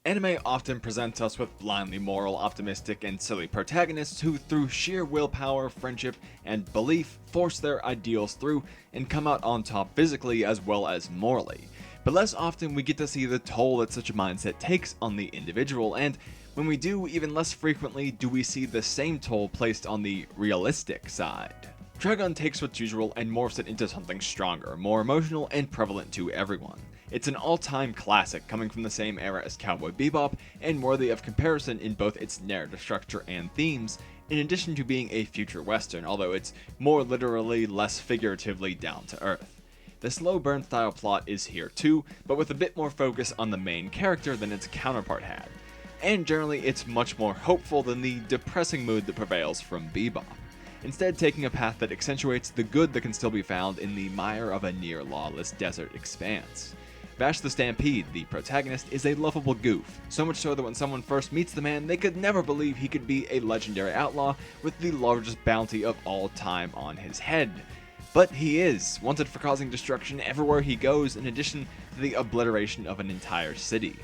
Anime often presents us with blindly moral, optimistic, and silly protagonists who, through sheer willpower, friendship, and belief, force their ideals through and come out on top physically as well as morally. But less often we get to see the toll that such a mindset takes on the individual, and when we do, even less frequently do we see the same toll placed on the realistic side. Trigun takes what's usual and morphs it into something stronger, more emotional, and prevalent to everyone. It's an all-time classic coming from the same era as Cowboy Bebop and worthy of comparison in both its narrative structure and themes, in addition to being a future western, although it's more literally, less figuratively down to earth. The slow burn style plot is here too, but with a bit more focus on the main character than its counterpart had. And generally it's much more hopeful than the depressing mood that prevails from Bebop, instead taking a path that accentuates the good that can still be found in the mire of a near-lawless desert expanse. Vash the Stampede, the protagonist, is a lovable goof, so much so that when someone first meets the man, they could never believe he could be a legendary outlaw with the largest bounty of all time on his head. But he is, wanted for causing destruction everywhere he goes, in addition to the obliteration of an entire city.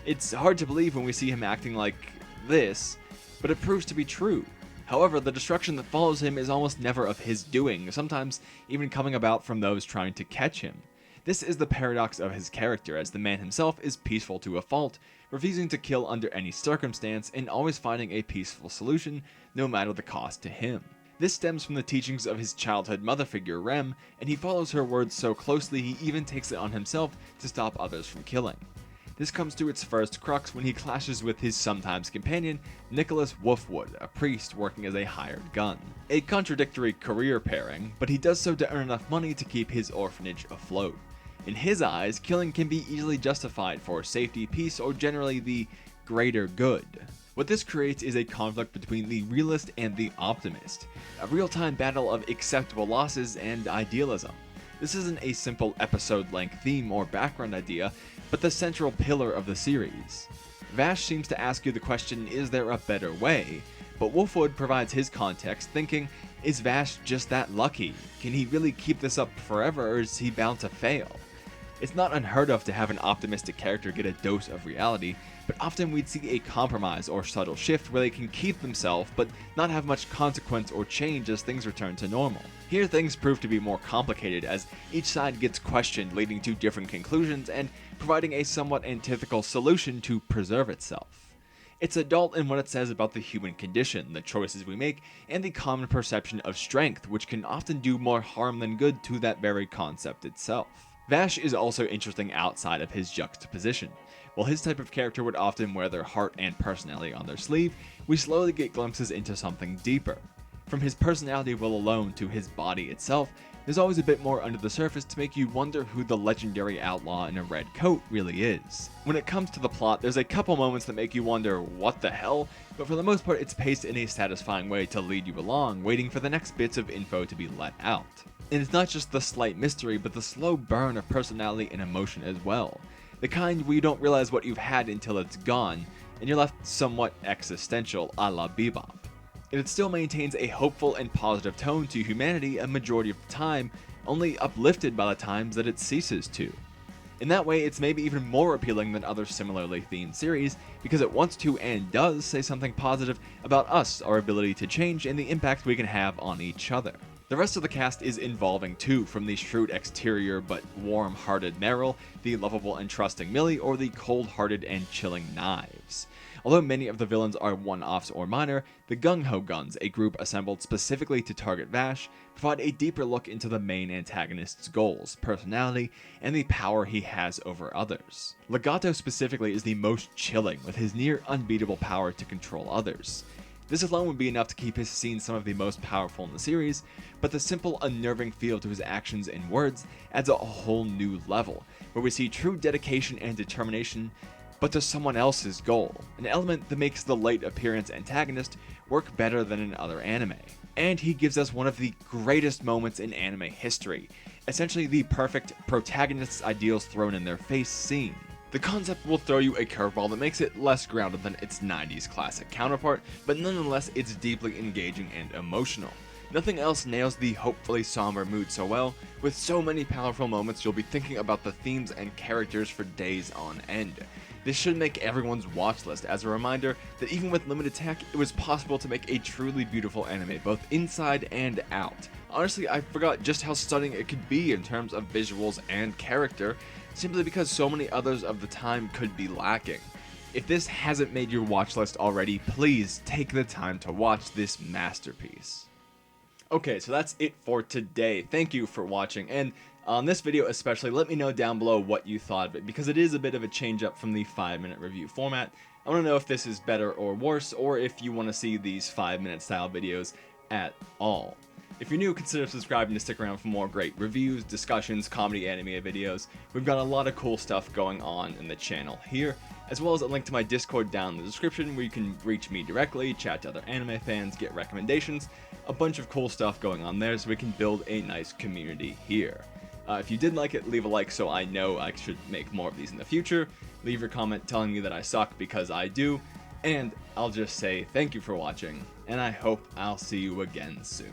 It's hard to believe when we see him acting like this, but it proves to be true. However, the destruction that follows him is almost never of his doing, sometimes even coming about from those trying to catch him. This is the paradox of his character, as the man himself is peaceful to a fault, refusing to kill under any circumstance and always finding a peaceful solution, no matter the cost to him. This stems from the teachings of his childhood mother figure Rem, and he follows her words so closely he even takes it on himself to stop others from killing. This comes to its first crux when he clashes with his sometimes companion, Nicholas Wolfwood, a priest working as a hired gun. A contradictory career pairing, but he does so to earn enough money to keep his orphanage afloat. In his eyes, killing can be easily justified for safety, peace, or generally the greater good. What this creates is a conflict between the realist and the optimist, a real-time battle of acceptable losses and idealism. This isn't a simple episode-length theme or background idea, but the central pillar of the series. Vash seems to ask you the question, is there a better way? But Wolfwood provides his context, thinking, is Vash just that lucky? Can he really keep this up forever, or is he bound to fail? It's not unheard of to have an optimistic character get a dose of reality, but often we'd see a compromise or subtle shift where they can keep themselves but not have much consequence or change as things return to normal. Here things prove to be more complicated as each side gets questioned, leading to different conclusions and providing a somewhat antithetical solution to preserve itself. It's adult in what it says about the human condition, the choices we make, and the common perception of strength, which can often do more harm than good to that very concept itself. Vash is also interesting outside of his juxtaposition. While his type of character would often wear their heart and personality on their sleeve, we slowly get glimpses into something deeper. From his personality will alone to his body itself, there's always a bit more under the surface to make you wonder who the legendary outlaw in a red coat really is. When it comes to the plot, there's a couple moments that make you wonder what the hell, but for the most part it's paced in a satisfying way to lead you along, waiting for the next bits of info to be let out. And it's not just the slight mystery, but the slow burn of personality and emotion as well. The kind where you don't realize what you've had until it's gone, and you're left somewhat existential a la Bebop. And it still maintains a hopeful and positive tone to humanity a majority of the time, only uplifted by the times that it ceases to. In that way, it's maybe even more appealing than other similarly themed series, because it wants to and does say something positive about us, our ability to change, and the impact we can have on each other. The rest of the cast is involving too, from the shrewd exterior but warm-hearted Meryl, the lovable and trusting Millie, or the cold-hearted and chilling Knives. Although many of the villains are one-offs or minor, the Gung-Ho Guns, a group assembled specifically to target Vash, provide a deeper look into the main antagonist's goals, personality, and the power he has over others. Legato specifically is the most chilling, with his near unbeatable power to control others. This alone would be enough to keep his scenes some of the most powerful in the series, but the simple, unnerving feel to his actions and words adds a whole new level, where we see true dedication and determination, but to someone else's goal, an element that makes the late appearance antagonist work better than in other anime. And he gives us one of the greatest moments in anime history, essentially the perfect protagonist's ideals thrown in their face scene. The concept will throw you a curveball that makes it less grounded than its 90s classic counterpart, but nonetheless it's deeply engaging and emotional. Nothing else nails the hopefully somber mood so well. With so many powerful moments, you'll be thinking about the themes and characters for days on end. This should make everyone's watch list as a reminder that even with limited tech, it was possible to make a truly beautiful anime, both inside and out. Honestly, I forgot just how stunning it could be in terms of visuals and character, simply because so many others of the time could be lacking. If this hasn't made your watch list already, please take the time to watch this masterpiece. Okay, so that's it for today. Thank you for watching, and on this video especially, let me know down below what you thought of it, because it is a bit of a change up from the 5-minute review format. I want to know if this is better or worse, or if you want to see these 5-minute style videos at all. If you're new, consider subscribing to stick around for more great reviews, discussions, comedy anime videos. We've got a lot of cool stuff going on in the channel here, as well as a link to my Discord down in the description where you can reach me directly, chat to other anime fans, get recommendations, a bunch of cool stuff going on there so we can build a nice community here. If you did like it, leave a like so I know I should make more of these in the future. Leave your comment telling me that I suck, because I do. And I'll just say thank you for watching, and I hope I'll see you again soon.